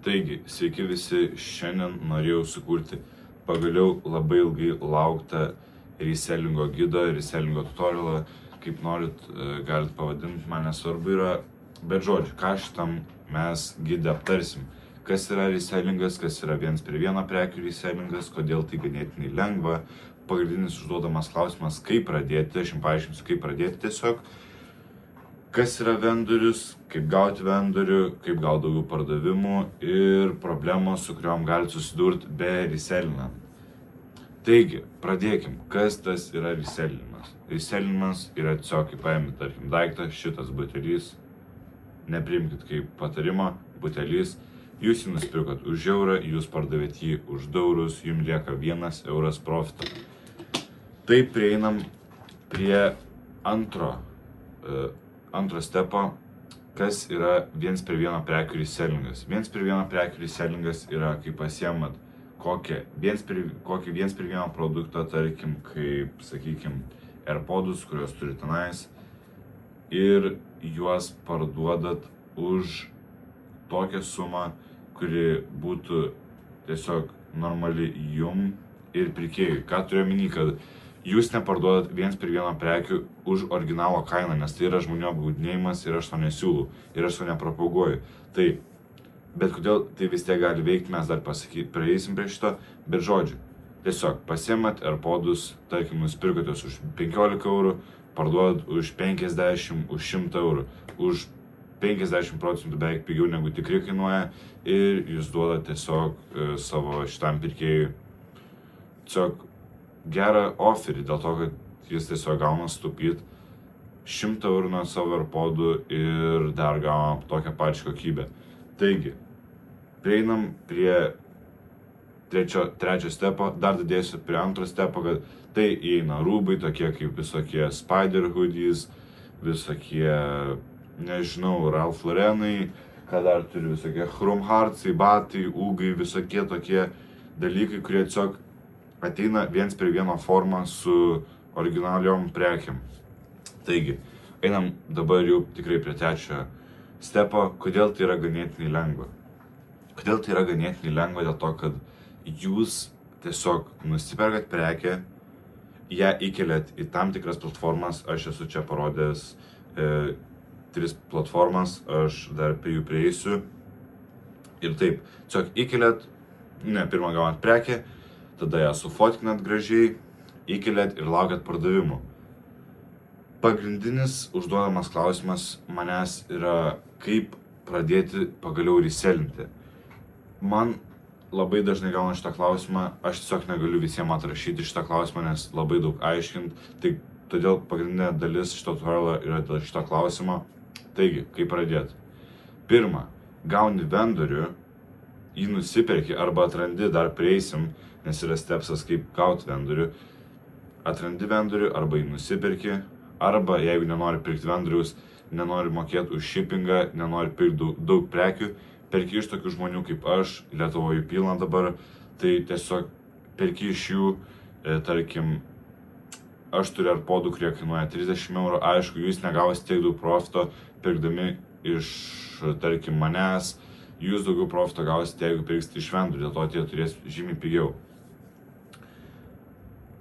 Taigi, sveiki visi, šiandien norėjau sukurti pagaliau labai ilgai lauktą resellingo gidą, resellingo tutorialą, kaip norit, galit pavadinti, man nesvarbu yra, bet žodžiu, ką šitam mes gide aptarsim. Kas yra resellingas, kas yra 1:1 prekių resellingas, kodėl tai ganėtinai lengva, pagrindinis užduodamas klausimas, kaip pradėti, aš jums paaiškinsiu, kaip pradėti tiesiog. Kas yra vendorius, kaip gauti vendorių, kaip gauti daugiau pardavimų ir problemos, su kuriuom galite susidurti be resellinant. Taigi, pradėkim, kas tas yra resellinimas. Resellinimas yra tiesiog, kaip paėmė, tarkim, daiktą, šitas butelys, nepriimkit kaip patarimą, butelys, jūs jį nusipirkot už eurą, jūs pardavėt jį už 2 eurus, jums lieka 1 euras profito. Taip prieinam prie antro stepo, kas yra 1:1 prekių resellingas. 1:1 prekių resellingas yra, kai pasiemat kokį 1:1 produktą, tarkim, kaip, sakykim, AirPodus, kuriuos turi tenais, ir juos parduodat už tokią sumą, kuri būtų tiesiog normali jum ir pirkėjui. Ką turiu omeny, kad jūs neparduodat 1:1 prekių už originalo kainą, nes tai yra žmonių apgaudinėjimas ir aš to nesiūlau ir aš to nepropaguoju. Tai, bet kodėl tai vis tiek gali veikti, mes dar prieisim prie šito, bet žodžiu, tiesiog pasiemat AirPodus, tarkim, nusipirkote už 15 eurų, parduodat už 50, už 100 eurų, už 50% beveik pigiau negu tikrai kainuoja ir jūs duodat tiesiog savo šitam pirkėjui tiesiog gerą offerį, dėl to, kad jis tiesiog gauna sutaupyti 100 eurų nuo savo AirPodų ir dar gauna tokią pačią kokybę. Taigi, prieinam prie trečio stepo, dar didėsiu prie antro stepo, kad tai įeina rūbai, tokie kaip visokie Spider hoodies, visokie, nežinau, Ralph Laurenai, ką dar turi visokie Chromhartsai, batai, ūgai, visokie tokie dalykai, kurie tiesiog ateina 1:1 forma su originaliom prekiam. Taigi, einam dabar jau tikrai prie trečio stepo, kodėl tai yra ganėtinai lengva. Kodėl tai yra ganėtinai lengva dėl to, kad jūs tiesiog nusiperkat prekę, ją įkeliat į tam tikras platformas, aš esu čia parodęs 3 platformas, aš dar prie jų prieisiu. Ir taip, tiesiog įkeliat, pirmą gaunat prekę, tada ją sufotkinat gražiai, įkeliat ir laukiat pardavimų. Pagrindinis užduodamas klausimas manęs yra, kaip pradėti pagaliau resellinti. Man labai dažnai gauna šitą klausimą, aš tiesiog negaliu visiems atrašyti šitą klausimą, nes labai daug aiškint, tai todėl pagrindinė dalis šito tutorialo yra dėl šito klausimo. Taigi, kaip pradėti? Pirma, gauni vendorių, jį nusipirki arba atrandi, dar prieisim, nes yra stepsas kaip gauti vendorių. Atrandi vendorių arba jį nusipirki, arba jeigu nenori pirkti vendoriaus, nenori mokėti už shippingą, nenori pirkti daug prekių, perki iš tokių žmonių kaip aš, Lietuvoje pilna dabar, tai tiesiog perki iš jų, tarkim, aš turiu AirPodų, kurie kainuoja 30 eurų, aišku, jūs negausit tiek daug profito, pirkdami iš, tarkim, manęs, jūs daugiau profito gausite, jeigu pirksite iš vendorių, dėl to tie turės žymiai pigiau.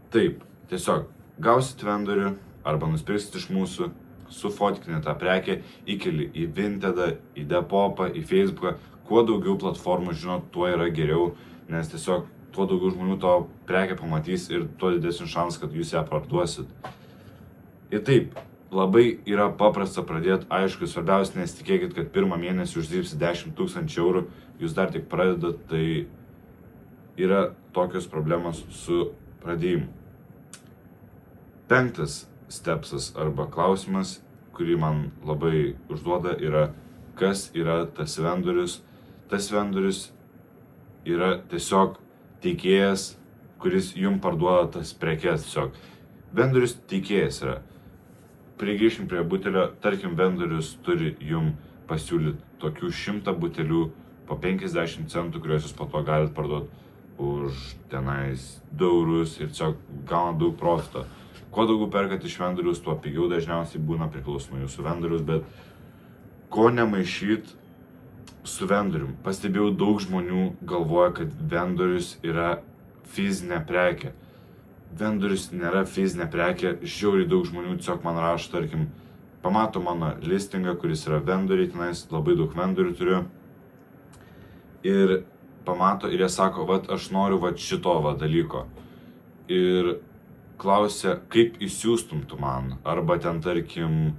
Taip, tiesiog gausit vendorių arba nusipirksit iš mūsų, sufotkinį tą prekę, įkeli į Vintedą, į Depopą, į Facebooką, kuo daugiau platformų žinot, tuo yra geriau, nes tiesiog tuo daugiau žmonių to prekę pamatys ir tuo didesnis šansas, kad jūs ją parduosit. Ir taip, labai yra paprasta pradėti, aišku, svarbiausia, nesitikėkit, kad pirmą mėnesį uždirbsit 10 000 eurų, jūs dar tik pradedat, tai yra tokios problemos su pradėjimu. 5 stepsas arba klausimas, kurį man labai užduoda, yra, kas yra tas vendorius. Tas vendorius yra tiesiog teikėjas, kuris jums parduoda tas prekes tiesiog. Vendorius teikėjas yra. Prigrįšim prie butelio, tarkim, vendorius turi jums pasiūlyti tokių 100 butelių po 50 centų, kuriuos jūs po to galite parduoti už tenais 2 eurus ir tiesiog gauna daug profito. Kuo daugiau perkat iš vendorius, tuo pigiau dažniausiai būna priklausomai jūsų vendorius, bet ko nemaišyt, su vendorium. Pastebėjau, daug žmonių galvoja, kad vendorius yra fizinė prekė. Vendorius nėra fizinė prekė, žiauriai daug žmonių tiesiog man rašo, tarkim, pamato mano listingą, kuris yra vendoriai, tenais labai daug vendorių turiu. Ir pamato ir jie sako, vat aš noriu vat šito va dalyko. Ir klausia, kaip įsiūstum tu man, arba ten tarkim,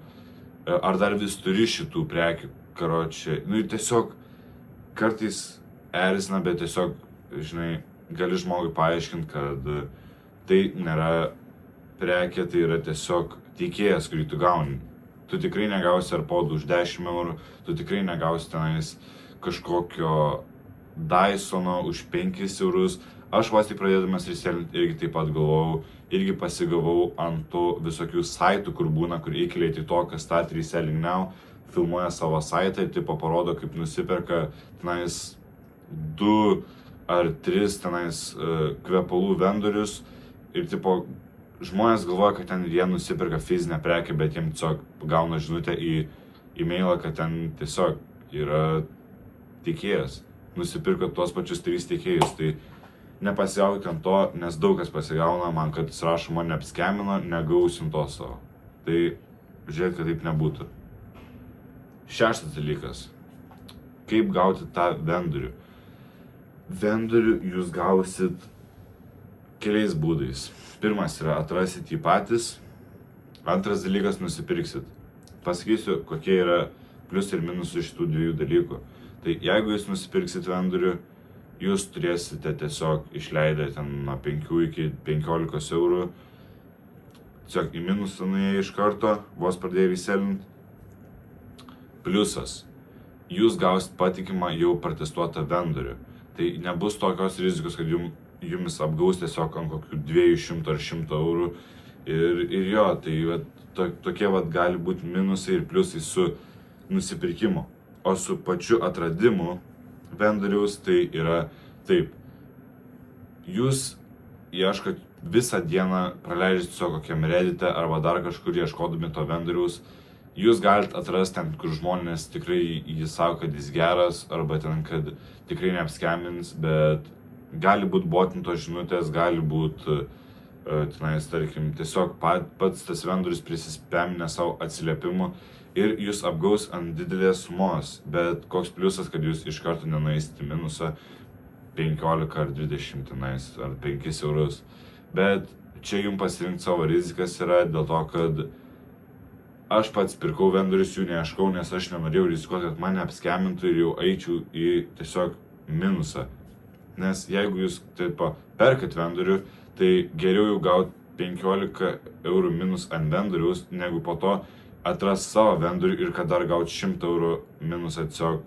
ar dar vis turi šitų prekių, karočią. Nu ir tiesiog kartais erzina, bet tiesiog, žinai, gali žmogui paaiškinti, kad tai nėra prekė, tai yra tiesiog teikėjas, kurį tu gauni. Tu tikrai negausi AirPodų už 10 eurų, tu tikrai negausi tenais kažkokio Dysono už 5 eurus. Aš vos tik pradėdamas reselint irgi taip pat galvojau, irgi pasigavau ant tų visokių saitų, kur būna, kur įkeliai TikTok, Start Reselling Now, filmuoja savo saitą ir tipo parodo, kaip nusiperka tenais 2 ar 3 tenais kvepalų vendorius. Ir tipo, žmonės galvoja, kad ten jie nusipirka fizinę prekę, bet jiems tiesiog gauna žinutę į e-mailą, kad ten tiesiog yra tiekėjas. Nusipirko tuos pačius 3 tiekėjus. Tai nepasigaukit ant to, nes daug kas pasigauna man, kad jis rašo, man neapskemino, negausim to savo. Tai žiūrėk, kad taip nebūtų. 6 dalykas. Kaip gauti tą vendorių? Vendorių jūs gausit keliais būdais. Pirmas yra atrasit jį patys, antras dalykas nusipirksit. Pasakysiu, kokie yra plius ir minusų šitų 2 dalykų. Tai jeigu jūs nusipirksit vendorių, jūs turėsite tiesiog išleidę ten nuo 5 iki 15 eurų, tiesiog į minusą nuėję iš karto, vos pradėję reselint. Pliusas, jūs gausit patikimą jau pratestuotą vendorių. Tai nebus tokios rizikos, kad jumis apgaus tiesiog ant kokių 200 ar 100 eurų. Ir jo, tai tokie gali būti minusai ir pliusai su nusipirkimu. O su pačiu atradimu vendoriaus tai yra taip. Jūs ieškot visą dieną, praleidžiat tiesiog kokiam Reddit'e arba dar kažkur ieškodami to vendoriaus. Jūs galite atrasti ten, kur žmonės tikrai jis sako, kad jis geras, arba ten, kad tikrai neapskemins, bet gali būti botintos žinutės, gali būti, tenais, tarkim, tiesiog pats tas vendorius prisispemina savo atsiliepimų ir jūs apgaus ant didelės sumos, bet koks pliusas, kad jūs iš karto nenueisit į minusą 15 ar 20 tenais, ar 5 eurus. Bet čia jums pasirinkti savo rizikas yra dėl to, kad aš pats pirkau vendorius, jų neieškau, nes aš nenorėjau rizikuoti, kad mane apskemintų ir jau eičiau į tiesiog minusą. Nes jeigu jūs taip perkat vendorių, tai geriau jau gauti 15 eurų minus ant vendoriaus, negu po to atras savo vendorių ir kad dar gauti 100 eurų minusą tiesiog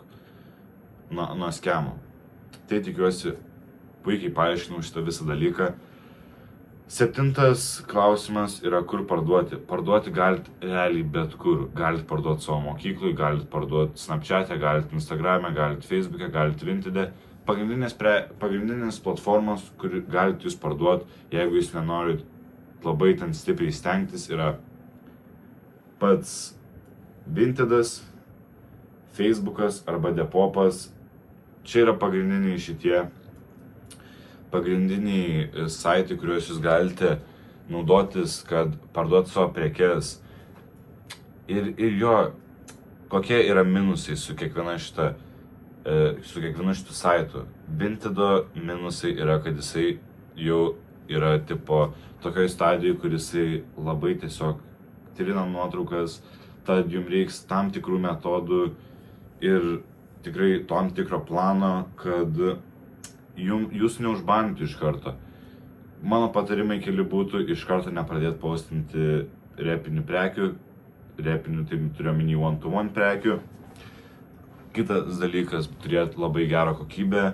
nuo skemo. Tai tikiuosi, puikiai paaiškinau šitą visą dalyką. 7 klausimas yra, kur parduoti. Parduoti galite realiai bet kur. Galite parduoti savo mokyklui, galite parduoti Snapchat'e, galite Instagram'e, galite Facebook'e, galite Vinted'e. Pagrindinės platformos, kur galite jūs parduoti, jeigu jūs nenorit labai ten stipriai stengtis, yra pats Vinted'as, Facebook'as arba Depopas. Čia yra pagrindiniai saitai, kuriuos jūs galite naudotis, kad parduoti savo prekes. Ir jo, kokie yra minusai su kiekviena šitų saitų. Vintedo minusai yra, kad jisai jau yra tipo tokioj stadijoj, kur jisai labai tiesiog trina nuotraukas, tad jums reiks tam tikrų metodų ir tikrai tam tikro plano, kad jūs neužbanintų iš karto. Mano patarimai keli būtų iš karto nepradėti postinti repinių prekių, repinių tai turiu omeny one-to-one prekių. Kitas dalykas, turėti labai gerą kokybę.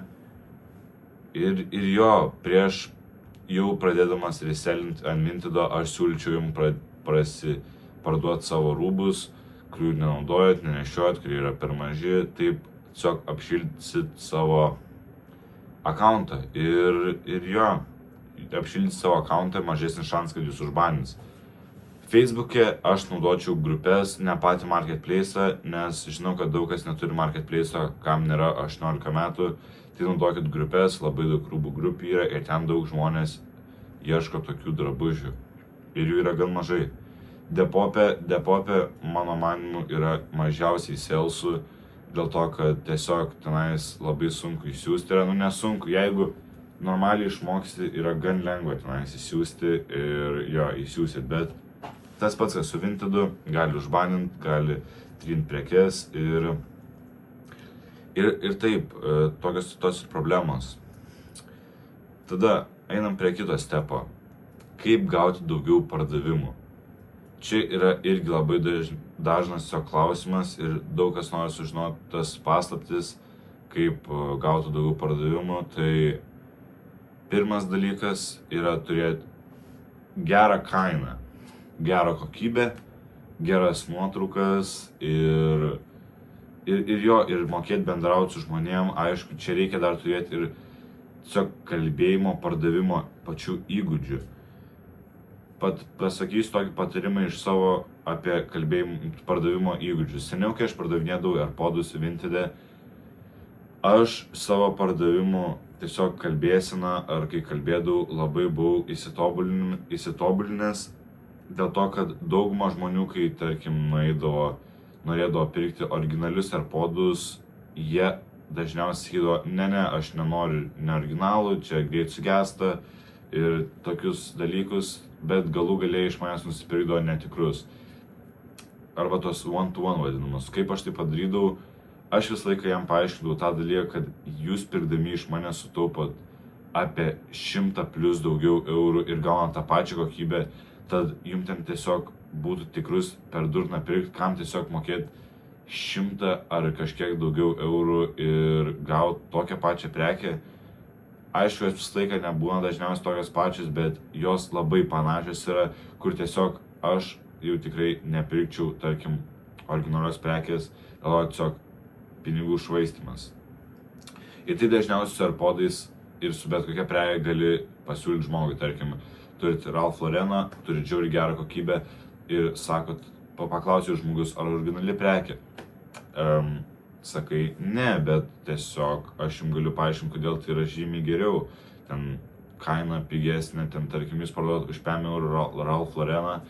Ir jo, prieš jau pradėdamas reselint ant Vintedo, aš siūlyčiau jums parduoti savo rūbus, kurių nenaudojat, nenešiojat, kurie yra per maži, taip tiesiog apšildysit savo akauntą. Ir jo, apšildyti savo akauntą, mažesnis šansas, kad jūs užbanins. Facebook'e aš naudočiau grupės, ne patį marketplace'ą, nes žinau, kad daug kas neturi marketplace'o, kam nėra 18 metų, tai naudokit grupės, labai daug rūbų grupių yra ir ten daug žmonės ieško tokių drabužių. Ir jų yra gan mažai. Depop'e, mano manimu, yra mažiausiai salesų, dėl to, kad tiesiog tenais labai sunku įsiųsti. Yra, nesunku, jeigu normaliai išmoksti, yra gan lengva tenais įsiųsti ir jo, įsiųsit, bet tas pats, kas su Vintedu, gali užbanint, gali trint prekes ir taip, tokios tos problemos. Tada einam prie kito stepo. Kaip gauti daugiau pardavimų? Čia yra irgi labai dažnas jo klausimas ir daug kas nori sužinoti tas paslaptis, kaip gauti daugiau pardavimų. Tai pirmas dalykas yra turėti gerą kainą, gerą kokybę, geras nuotraukas ir mokėti bendrauti su žmonėm. Aišku, čia reikia dar turėti ir tiesiog kalbėjimo, pardavimo pačių įgūdžių. Pasakysiu tokį patarimą iš savo apie pardavimo įgūdžius. Seniau, kai aš pardavinėdavau AirPodus Vinted, aš savo pardavimų tiesiog kalbėseną ar kai kalbėdavau labai buvau įsitobulinęs, dėl to, kad dauguma žmonių, kai tarkim norėdavo pirkti originalius AirPodus, jie dažniausiai sakydavo, ne, aš nenoriu neoriginalų, čia greit sugesta ir tokius dalykus, bet galų galiai iš manęs nusipirkdavo netikrus. Arba tos one-to-one vadinamus. Kaip aš tai padarydavau, aš visą laiką jam paaiškindavau tą dalyką, kad jūs pirkdami iš manęs sutaupot apie 100 plus daugiau eurų ir gaunat tą pačią kokybę, tad jums ten tiesiog būtų tikrus per durną pirkti, kam tiesiog mokėti 100 ar kažkiek daugiau eurų ir gauti tokią pačią prekę. Aišku, jos visą laiką nebūna dažniausiai tokios pačios, bet jos labai panašios yra, kur tiesiog aš jau tikrai nepirkčiau, tarkim, originalios prekės, dėl to tiesiog pinigų švaistymas. Ir tai dažniausiai su AirPodais ir su bet kokia prekė gali pasiūlyti žmogui, tarkim, turit Ralph Laureną, turit žiauriai gerą kokybę ir sakot, paklausiu žmogus, ar originali prekė. Sakai, ne, bet tiesiog aš jums galiu paaiškinti, kodėl tai yra žymiai geriau. Ten kaina pigesnė, ten tarkim jūs parduot už 5 eurų Ralph Laureną,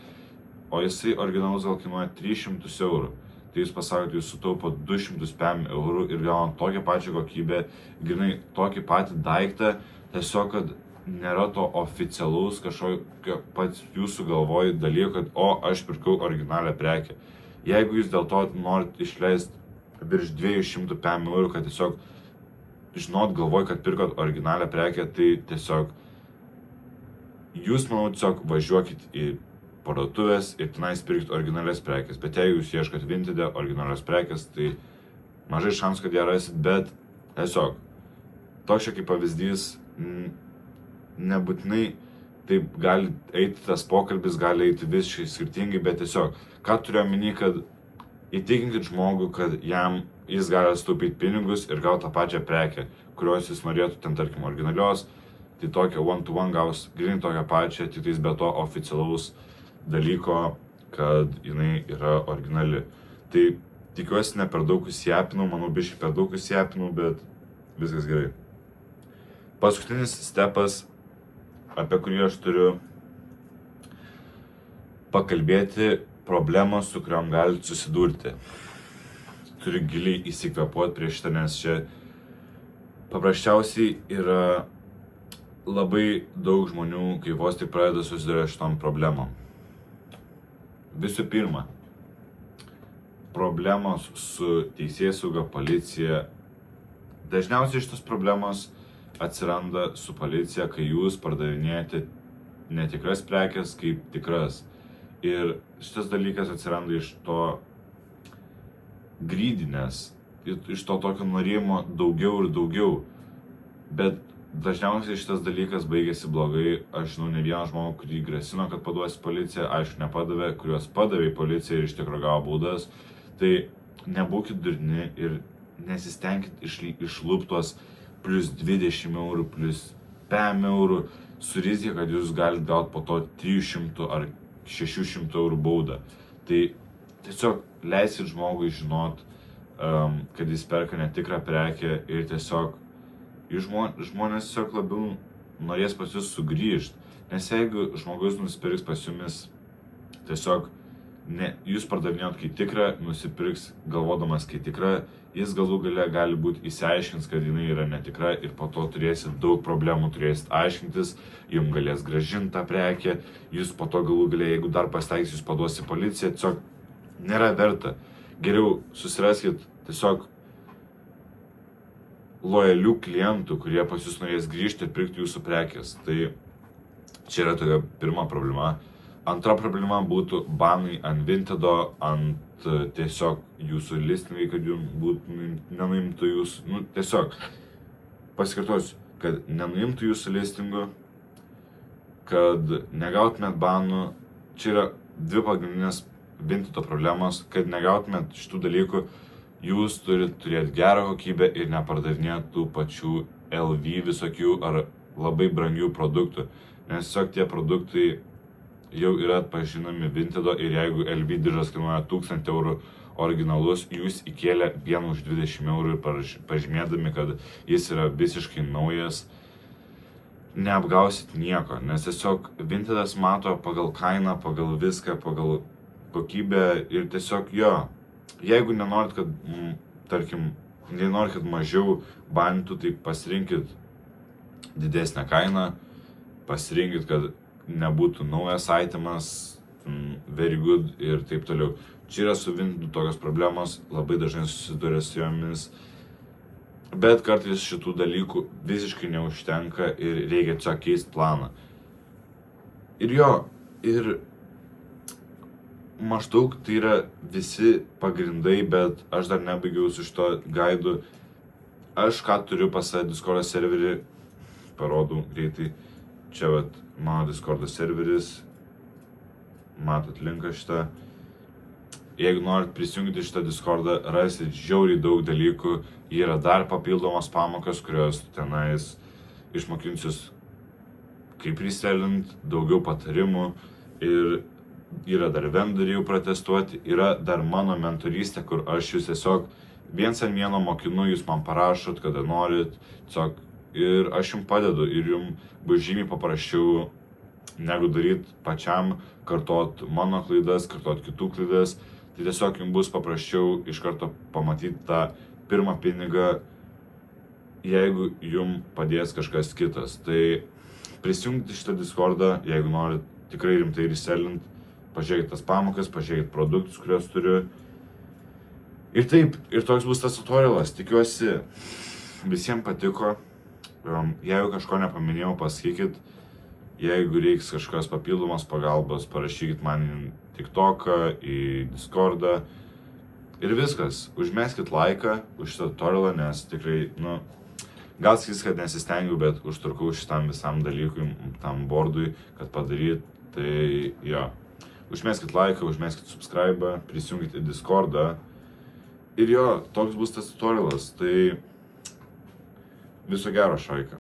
o jisai originalus gal kainuoja 300 eurų. Tai jūs pasakot, jūs sutaupot 205 eurų ir gaunat tokią pačią kokybę, grinai tokį patį daiktą, tiesiog, kad nėra to oficialaus kažkokio pats jūsų galvoj dalyko, kad aš pirkau originalią prekę. Jeigu jūs dėl to norit išleisti virš 205 eurų, kad tiesiog žinot galvoj, kad pirkot originalią prekę, tai tiesiog jūs, manau, tiesiog važiuokit į parduotuvės ir tenais pirkit originalias prekės. Bet jeigu jūs ieškot Vinted originalios prekės, tai mažai šansų, kad ją rasit, bet tiesiog toks čia kaip pavyzdys, nebūtinai taip gali eiti tas pokalbis, gali eiti visiškai skirtingai, bet tiesiog, ką turiu omeny, kad įtikinkit žmogų, kad jis gali sutaupyti pinigus ir gauti tą pačią prekę, kurios jis norėtų, ten tarkim originalios, tai tokią one-to-one gaus grinai tokią pačią, tik tais be to oficialaus dalyko, kad jinai yra originali. Tai tikiuosi ne per daug įsiapinau, manau biškai per daug įsiapinau, bet viskas gerai. Paskutinis stepas, apie kurį aš turiu pakalbėti, problemos, su kuriuom galite susidurti. Turiu giliai įsikvėpuoti prieš šitą, nes čia paprasčiausiai yra labai daug žmonių, kai vos tik pradeda susidurti šitom problemom. Visų pirma, problemos su teisėsauga, policija. Dažniausiai šitos problemos atsiranda su policija, kai jūs pardavinėjate netikras prekes kaip tikras. Ir šitas dalykas atsiranda iš to grydinės, iš to tokio norėjimo daugiau ir daugiau. Bet dažniausiai šitas dalykas baigėsi blogai. Aš žinau ne vieną žmogų, kurį grasino, kad paduosi policiją, aišku nepadavė, kuriuos padavė į policiją ir iš tikrųjų gavo baudas. Tai nebūkit durni ir nesistengkit išlupti tuos plus 20 eurų, plus 5 eurų, su rizika, kad jūs galite gauti po to 300 ar 600 eurų baudą. Tai tiesiog leiskit žmogui žinot, kad jis perka netikrą prekę ir tiesiog žmonės tiesiog labiau norės pas jūs sugrįžti. Nes jeigu žmogus nusipirks pas jumis tiesiog jūs pardavinėjot kai tikrą, nusipirks galvodamas kai tikrą, jis galų gale gali būti įsiaiškins, kad jinai yra netikra ir po to turėsit daug problemų, turėsit aiškintis, jums galės grąžinti tą prekę, jūs po to galų gale, jeigu dar pasitaiks, jūs paduosi policiją, tiesiog nėra verta. Geriau susiraskit tiesiog lojalių klientų, kurie pas jūs norės grįžti ir pirkti jūsų prekės. Tai čia yra tokia pirma problema. Antra problema būtų banai ant Vintedo, ant tiesiog jūsų listingai, kad jums nenuimtų jūsų, tiesiog pasikartosiu, kad nenuimtų jūsų listingų, kad negautumėt banų. Čia yra dvi pagrindinės Vintedo problemos, kad negautumėt šitų dalykų, jūs turit turėti gerą kokybę ir nepardavinėti tų pačių LV visokių ar labai brangių produktų, nes tiesiog tie produktai jau yra atpažinami Vintedo ir jeigu LV diržas kainuoja 1000 eurų originalus, jūs įkėlė vieną už 20 eurų ir pažymėdami, kad jis yra visiškai naujas, neapgausit nieko, nes tiesiog Vintedas mato pagal kainą, pagal viską, pagal kokybę ir tiesiog jeigu nenorit, kad, tarkim, nenorit, kad mažiau banintų, tai pasirinkit didesnę kainą, pasirinkit, kad nebūtų naujas itemas, very good ir taip toliau. Čia yra su Vintedu tokios problemos, labai dažnai susiduria su jomis, bet kartais šitų dalykų visiškai neužtenka ir reikia tiesiog keisti planą. Ir maždaug tai yra visi pagrindai, bet aš dar nebaigiau su šito gaidu. Aš ką turiu pas save Discord serverį, parodau greitai. Čia mano Discord serveris, matot linką šitą. Jeigu norit prisijungti šitą Discordą, rasit žiauriai daug dalykų. Yra dar papildomos pamokos, kurios tenais išmokinsius kaip reselint, daugiau patarimų. Ir yra dar vendoriai protestuoti, yra dar mano mentorystė, kur aš jūs tiesiog viens ant vieno mokinu, jūs man parašot, kada norit, tiesiog ir aš jums padedu ir jums bus žymiai paprasčiau negu daryti pačiam, kartot mano klaidas, kartot kitų klaidas. Tai tiesiog jums bus paprasčiau iš karto pamatyti tą pirmą pinigą, jeigu jums padės kažkas kitas. Tai prisijungti šitą Discordą, jeigu norit tikrai rimtai reselint, pažiūrėkit tas pamokas, pažiūrėkit produktus, kuriuos turiu. Ir taip, ir toks bus tas tutorialas. Tikiuosi visiems patiko. Jeigu kažko nepaminėjau, pasakykit. Jeigu reiks kažkokios papildomos pagalbos, parašykit man į TikToką, į Discordą. Ir viskas. Užmeskit laiką už šitą tutorialą, nes tikrai, gal sakys, kad nesistengiu, bet užtrukau šitam visam dalykui, tam bordui, kad padaryt. Tai užmeskit laiką, užmeskit subscribe, prisijungit į Discordą. Ir toks bus tas tutorialas. Tai viso gero, Šaika.